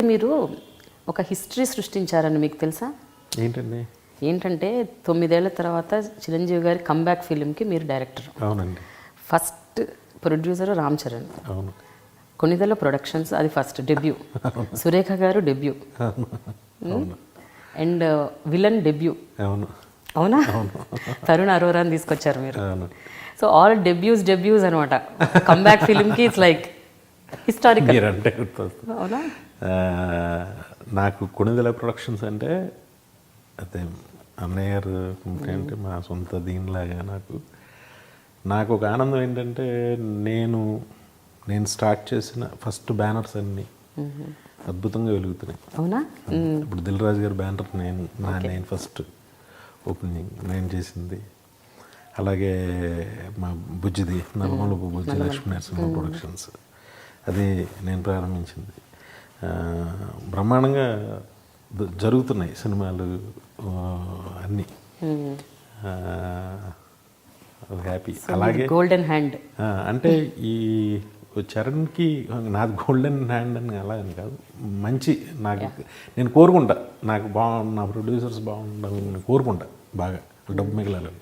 మీరు ఒక హిస్టరీ సృష్టించారని మీకు తెలుసా? ఏంటండి? ఏంటంటే 9 ఏళ్ల తర్వాత చిరంజీవి గారి కంబ్యాక్ ఫిలింకి మీరు డైరెక్టర్. అవునండి. First producer Ram Charan. అవును. కొన్నిదెల ప్రొడక్షన్స్ అది ఫస్ట్ డెబ్యూ. సురేఖ గారు డెబ్యూ. And villain debut. అవును. అవునా? తరుణ్ అరోరాని తీసుకొచ్చారు మీరు. అవును. సో ఆల్ డెబ్యూస్ అనమాట. కంబ్యాక్ ఫిలింకి ఇట్స్ లైక్ హిస్టారికల్. అంటే గుర్తొస్తుంది. అవునా? నాకు కొణిదెల ప్రొడక్షన్స్ అంటే అదే అన్నయ్య గారు అంటే మా సొంత దీనిలాగా నాకు ఒక ఆనందం ఏంటంటే నేను స్టార్ట్ చేసిన ఫస్ట్ బ్యానర్స్ అన్నీ అద్భుతంగా వెలుగుతున్నాయి. అవునా? ఇప్పుడు దిల్ రాజు గారి బ్యానర్ నేను ఫస్ట్ ఓపెనింగ్ నేను చేసింది. అలాగే మా బుజ్జిది నల్లమలపు బుజ్జి లక్ష్మీ నరసింహ ప్రొడక్షన్స్ అది నేను ప్రారంభించింది. బ్రహ్మాండంగా జరుగుతున్నాయి సినిమాలు అన్నీ. హ్యాపీ. అలాగే గోల్డెన్ హ్యాండ్ అంటే ఈ చరణ్కి నాది గోల్డెన్ హ్యాండ్ అని అలా అని కాదు, మంచి నాకు నేను కోరుకుంటా, నాకు నా ప్రొడ్యూసర్స్ బాగుండాలని నేను కోరుకుంటా, బాగా డబ్బు మిగలాలని.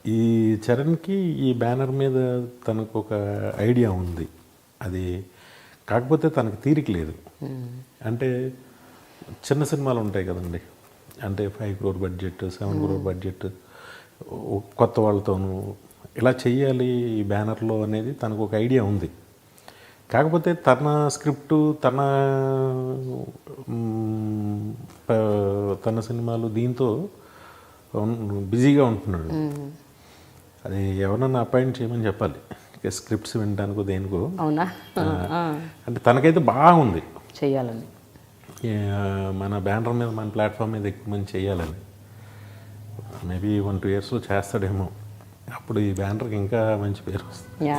ఈ చరణ్కి ఈ బ్యానర్ మీద తనకు ఒక ఐడియా ఉంది, అది కాకపోతే తనకు తీరిక లేదు. అంటే చిన్న సినిమాలు ఉంటాయి కదండి, అంటే 5 crore బడ్జెట్, 7 crore బడ్జెట్, కొత్త వాళ్ళతోనూ ఇలా చెయ్యాలి ఈ బ్యానర్లో అనేది తనకు ఒక ఐడియా ఉంది. కాకపోతే తన స్క్రిప్టు తన సినిమాలు దీంతో బిజీగా ఉంటున్నాడు. అది ఎవరన్నా అపాయింట్ చేయమని చెప్పాలి స్క్రిప్ట్స్ వినడానికో దేనికో. అవునా? అంటే తనకైతే బాగుంది చెయ్యాలని, మన బ్యానర్ మీద మన ప్లాట్ఫామ్ మీద ఎక్కువ మంది చేయాలని. మేబీ 1-2 yearsలో చేస్తాడేమో, అప్పుడు ఈ బ్యానర్కి ఇంకా మంచి పేరు వస్తుంది.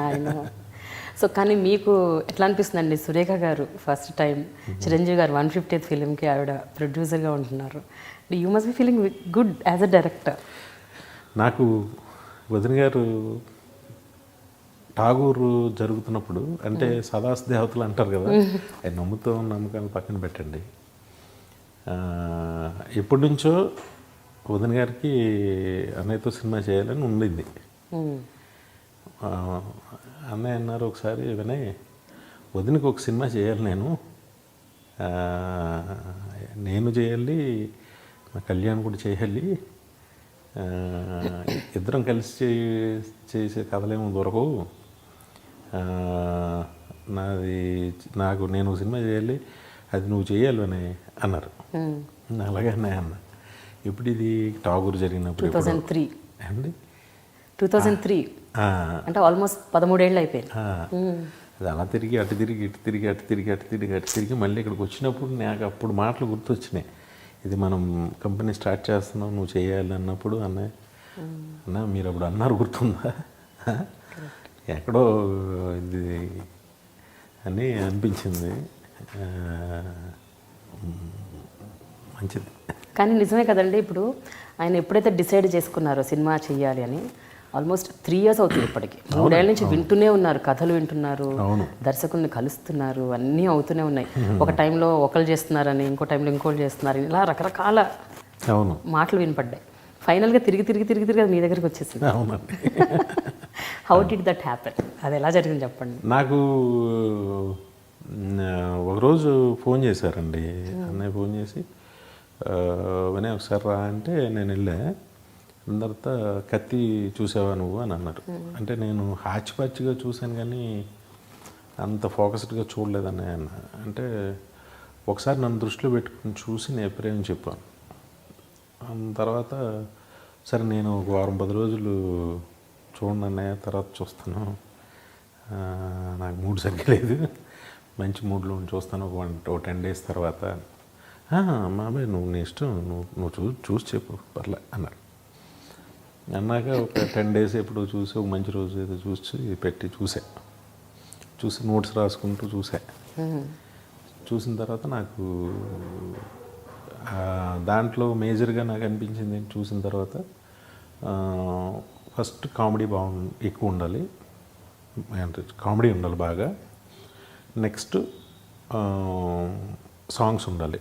సో కానీ మీకు ఎట్లా అనిపిస్తుందండి? సురేఖ గారు ఫస్ట్ టైం చిరంజీవి గారు 150th ఫిలింకి ఆవిడ ప్రొడ్యూసర్గా ఉంటున్నారు. You must be feeling good as a director. నాకు వదిన గారు ఠాగూరు జరుగుతున్నప్పుడు, అంటే సదాస్ దేవతలు అంటారు కదా, అది నమ్మకాన్ని పక్కన పెట్టండి. ఎప్పటి నుంచో వదిన గారికి అన్నయ్యతో సినిమా చేయాలని ఉండింది. అన్నయ్య అన్నారు ఒకసారి, వినయ్ వదినకి ఒక సినిమా చేయాలి, నేను చేయాలి, మా కళ్యాణ్ కూడా చేయాలి, ఇద్దరం కలిసి చేసే కథలేమో దొరకవు, నేను సినిమా చేయాలి, అది నువ్వు చేయాలి అని అన్నారు. అలాగే అన్నయ్య అన్న. ఇప్పుడు ఇది ఠాగూర్ జరిగినప్పుడు 2003 అండి, 2003 అంటే ఆల్మోస్ట్ 13 ఏళ్ళు అయిపోయింది. అది అలా తిరిగి అటు తిరిగి ఇటు తిరిగి అటు తిరిగి అటు తిరిగి అటు తిరిగి మళ్ళీ ఇక్కడికి వచ్చినప్పుడు నాకు అప్పుడు మాటలు గుర్తొచ్చినాయి. ఇది మనం కంపెనీ స్టార్ట్ చేస్తున్నాం, నువ్వు చేయాలి అన్నప్పుడు అన్న మీరు అప్పుడు అన్నారు గుర్తుందా, ఎక్కడో ఇది అని అనిపించింది. మంచిది. కానీ నిజమే కదండి, ఇప్పుడు ఆయన ఎప్పుడైతే డిసైడ్ చేసుకున్నారో సినిమా చేయాలి అని, ఆల్మోస్ట్ 3 years అవుతుంది ఇప్పటికి. 3 ఏళ్ళ నుంచి వింటూనే ఉన్నారు, కథలు వింటున్నారు, దర్శకుల్ని కలుస్తున్నారు, అన్నీ అవుతూనే ఉన్నాయి. ఒక టైంలో ఒకళ్ళు చేస్తున్నారని, ఇంకో టైంలో ఇంకోళ్ళు చేస్తున్నారని, ఇలా రకరకాల మాటలు వినపడ్డాయి. ఫైనల్గా తిరిగి అది మీ దగ్గరికి వచ్చేసింది. How did that happen? అది ఎలా జరిగింది చెప్పండి. నాకు ఒకరోజు ఫోన్ చేశారండి, అన్నయ్య ఫోన్ చేసి, వినయ్ ఒకసారి రా అంటే నేను వెళ్ళా. తర్వాత కత్తి చూసావా నువ్వు అని అన్నారు. అంటే నేను హాచిపాచిగా చూశాను కానీ అంత ఫోకస్డ్గా చూడలేదని అన్న. అంటే ఒకసారి నన్ను దృష్టిలో పెట్టుకుని చూసి నేను ప్రేమ చెప్పాను. తర్వాత సరే నేను ఒక 10 రోజులు చూడండి అన్నయ్య, తర్వాత చూస్తాను, నాకు మూడ్ సరిగ్గా మంచి మూడ్లో చూస్తాను, ఒక 10 days తర్వాత. మామయ్య నువ్వు నీ ఇష్టం, నువ్వు చూసి చెప్పు పర్లే అన్నారు. అన్నాక ఒక 10 days ఎప్పుడు చూసి ఒక మంచి రోజు ఏదో చూసి నోట్స్ రాసుకుంటూ చూసిన తర్వాత నాకు దాంట్లో మేజర్గా నాకు అనిపించింది చూసిన తర్వాత, ఫస్ట్ కామెడీ ఎక్కువ ఉండాలి, అంటే కామెడీ ఉండాలి బాగా. నెక్స్ట్ సాంగ్స్ ఉండాలి.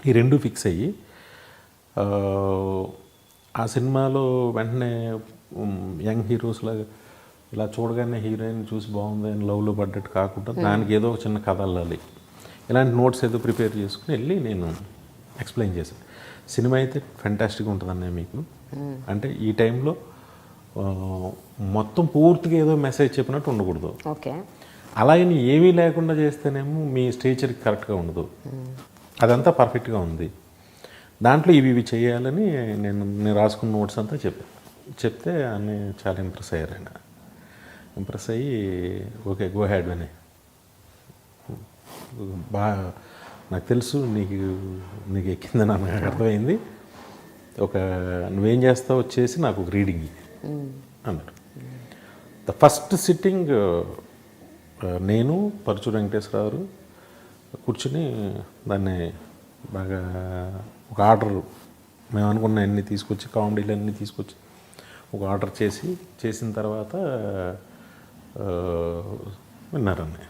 ఈ రెండు ఫిక్స్ అయ్యి ఆ సినిమాలో వెంటనే యంగ్ హీరోస్ లాగా ఇలా చూడగానే హీరోయిన్ చూసి బాగుంది అని లవ్లో పడ్డట్టు కాకుండా దానికి ఏదో ఒక చిన్న కథ అల్లాలి. ఇలాంటి నోట్స్ ఏదో ప్రిపేర్ చేసుకుని వెళ్ళి నేను ఎక్స్ప్లెయిన్ చేశాను. సినిమా అయితే ఫెంటాస్టిక్గా ఉంటుందన్న మీకు, అంటే ఈ టైంలో మొత్తం పూర్తిగా ఏదో మెసేజ్ చెప్పినట్టు ఉండకూడదు. ఓకే, అలాగని ఏమీ లేకుండా చేస్తేనేమో మీ స్టేచర్కి కరెక్ట్గా ఉండదు. అదంతా పర్ఫెక్ట్గా ఉంది. దాంట్లో ఇవి చేయాలని నేను రాసుకున్న నోట్స్ అంతా చెప్తే అని చాలా ఇంప్రెస్ అయ్యారు. ఆయన ఇంప్రెస్ అయ్యి ఓకే గో హ్యాడ్ అని బాగా నాకు తెలుసు నీకు ఎక్కిందని నాకు అర్థమైంది. నువ్వేం చేస్తావు వచ్చేసి నాకు ఒక రీడింగ్ అన్నాడు. ద ఫస్ట్ సిట్టింగ్ నేను పరచు వెంకటేశ్వరరావు కూర్చుని దాన్ని బాగా ఒక ఆర్డర్ మేము అనుకున్న అన్నీ తీసుకొచ్చి కామెడీలు అన్నీ తీసుకొచ్చి ఒక ఆర్డర్ చేసిన తర్వాత విన్నారని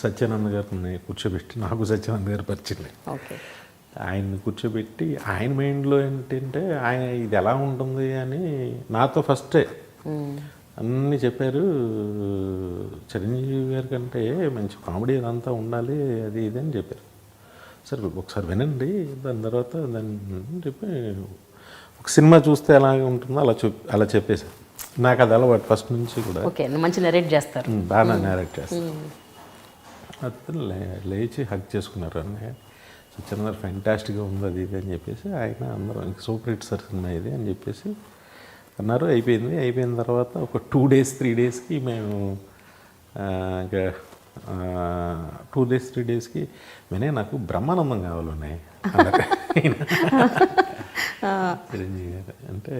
సత్యానంద్ గారిని కూర్చోబెట్టి, నాకు సత్యానంద్ గారు పరిచయం, ఆయన్ని కూర్చోబెట్టి ఆయన మైండ్లో ఏంటంటే ఆయన ఇది ఎలా ఉంటుంది అని నాతో ఫస్టే అన్నీ చెప్పారు. చిరంజీవి గారి కంటే మంచి కామెడీ అదంతా ఉండాలి అది ఇది అని చెప్పారు. సరే ఒకసారి వినండి, దాని తర్వాత దాన్ని చెప్పి ఒక సినిమా చూస్తే ఎలాగ ఉంటుందో అలా చెప్పేశారు. నాకు అది అలవాటు ఫస్ట్ నుంచి కూడా. మంచి నరేట్ చేస్తారు, బాగా నరేట్ చేస్తారు. అతను లేచి హక్ చేసుకున్నారు అన్నయ్య, సత్యనారాయణ ఫెంటాస్టిక్గా ఉంది అది ఇది అని చెప్పేసి ఆయన అందరం సూపర్ హిట్ సార్ సినిమా ఇది అని చెప్పేసి అన్నారు. అయిపోయిన తర్వాత ఒక 2 days 3 daysకి మేము ఇంకా 2 days 3 daysకి నాకు బ్రహ్మానందం కావాలన్నాయి చిరంజీవి గారు. అంటే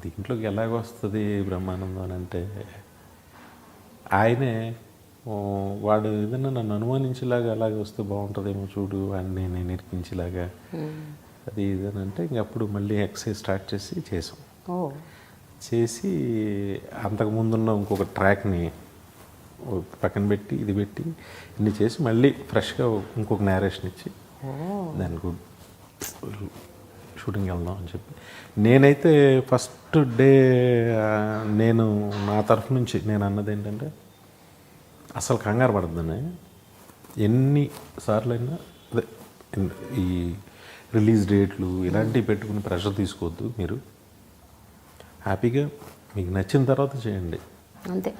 దీంట్లోకి ఎలాగొస్తుంది బ్రహ్మానందం అని అంటే ఆయనే వాడు ఏదన్నా నన్ను అనుమానించేలాగా అలాగే వస్తే బాగుంటుందేమో చూడు అని నేను నేర్పించేలాగా అది ఇదని అంటే ఇంకప్పుడు మళ్ళీ ఎక్సర్సైజ్ స్టార్ట్ చేసి అంతకుముందున్న ఇంకొక ట్రాక్ని పక్కన పెట్టి ఇది పెట్టి ఇన్ని చేసి మళ్ళీ ఫ్రెష్గా ఇంకొక నేరేషన్ ఇచ్చి దానికి షూటింగ్ వెళ్దాం అని చెప్పి నేనైతే ఫస్ట్ డే నేను నా తరఫు నుంచి నేను అన్నది ఏంటంటే అసలు కంగారు పడద్దని, ఎన్నిసార్లైనా అదే ఈ రిలీజ్ డేట్లు ఇలాంటివి పెట్టుకుని ప్రెషర్ తీసుకోవద్దు. మీరు హ్యాపీగా మీకు నచ్చిన తర్వాత చేయండి అంతే.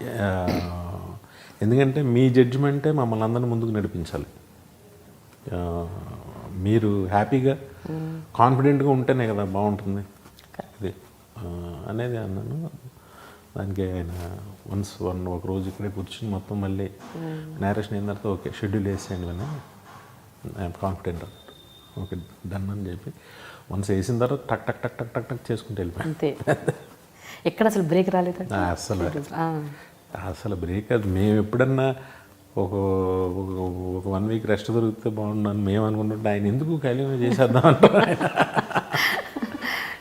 ఎందుకంటే మీ జడ్జిమెంటే మమ్మల్ని అందరినీ ముందుకు నడిపించాలి. మీరు హ్యాపీగా కాన్ఫిడెంట్గా ఉంటేనే కదా బాగుంటుంది అది అనేది అన్నాను. దానికి ఆయన ఒక రోజు ఇక్కడే కూర్చుని మొత్తం మళ్ళీ నేరేషన్ అయిన తర్వాత ఓకే షెడ్యూల్ వేసేయండి అని ఐఎమ్ కాన్ఫిడెంట్ ఓకే డన్ అని చెప్పి వన్స్ వేసిన తర్వాత టక్ టక్ టక్ టక్ టక్ టక్ చేసుకుంటూ వెళ్ళిపోయాను. అంతే, ఎక్కడ అసలు బ్రేక్ రాలేదు. అసలు బ్రేక్ అది మేము ఎప్పుడన్నా ఒక 1 week రెస్ట్ దొరికితే బాగుండని మేము అనుకుంటుంటే ఆయన ఎందుకు ఖాళీగా చేసేద్దాం అంటారు.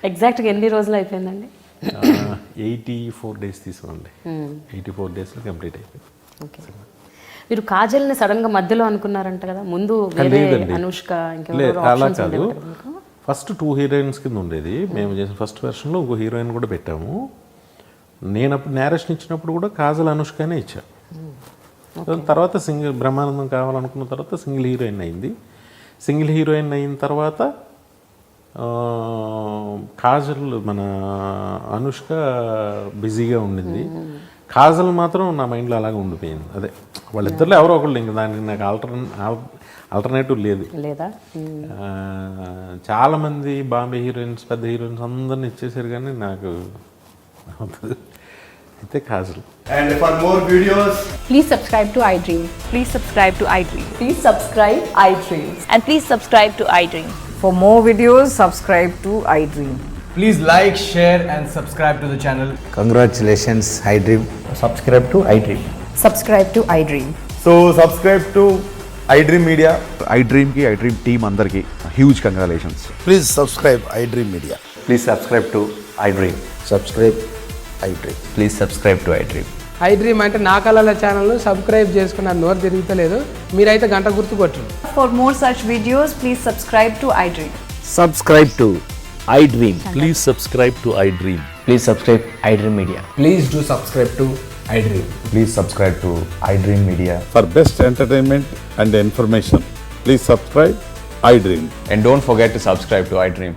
ఎగ్జాక్ట్గా ఎన్ని రోజులు అయిపోయిందండి? 84 days తీసుకోండి. 84 daysలో కంప్లీట్ అయిపోయింది. ఓకే, మీరు కాజల్ని సడన్గా మధ్యలో అనుకున్నారంట కదా, ముందు అనుష్క అలా కాదు, ఫస్ట్ 2 heroines కింద ఉండేది. మేము చేసిన ఫస్ట్ వెర్షన్లో ఇంకో హీరోయిన్ కూడా పెట్టాము. నేను అప్పుడు నేరేషన్ ఇచ్చినప్పుడు కూడా కాజల్ అనుష్కనే ఇచ్చాను. తర్వాత సింగిల్ బ్రహ్మానందం కావాలనుకున్న తర్వాత సింగిల్ హీరోయిన్ అయింది. సింగిల్ హీరోయిన్ అయిన తర్వాత కాజల్ మన అనుష్క బిజీగా ఉండింది. కాజల్ మాత్రం నా మైండ్లో అలాగే ఉండిపోయింది. అదే వాళ్ళిద్దరిలో ఎవరో ఒకళ్ళు, ఇంకా దానికి నాకు ఆల్టర్నేటివ్ లేదా. చాలామంది బాంబే హీరోయిన్స్ పెద్ద హీరోయిన్స్ అందరిని ఇచ్చేసారు కానీ నాకు అయితే Kajal. And for more videos, please subscribe to iDream. Please subscribe to iDream. Please subscribe iDream. And please subscribe to iDream. For more videos, subscribe to iDream. please like, share and subscribe to the channel. Congratulations, iDream. Subscribe to iDream. Subscribe to iDream. So subscribe to iDream Media. iDream ki iDream team andarki huge congratulations. Please subscribe iDream Media. Please subscribe to iDream. Subscribe iDream. Please subscribe to iDream. I dream అంటే నా కళల ఛానల్ను subscribe చేసుకున్న నోరు తిరుగుతలేదు. మీరైతే గంట గుర్తు కొట్టండి. For more such videos, please subscribe to iDream. Subscribe to iDream. Please subscribe to iDream. Please subscribe iDream Media. Please do subscribe to iDream. Please subscribe to iDream Media. For best entertainment and information, please subscribe iDream. And don't forget to subscribe to iDream.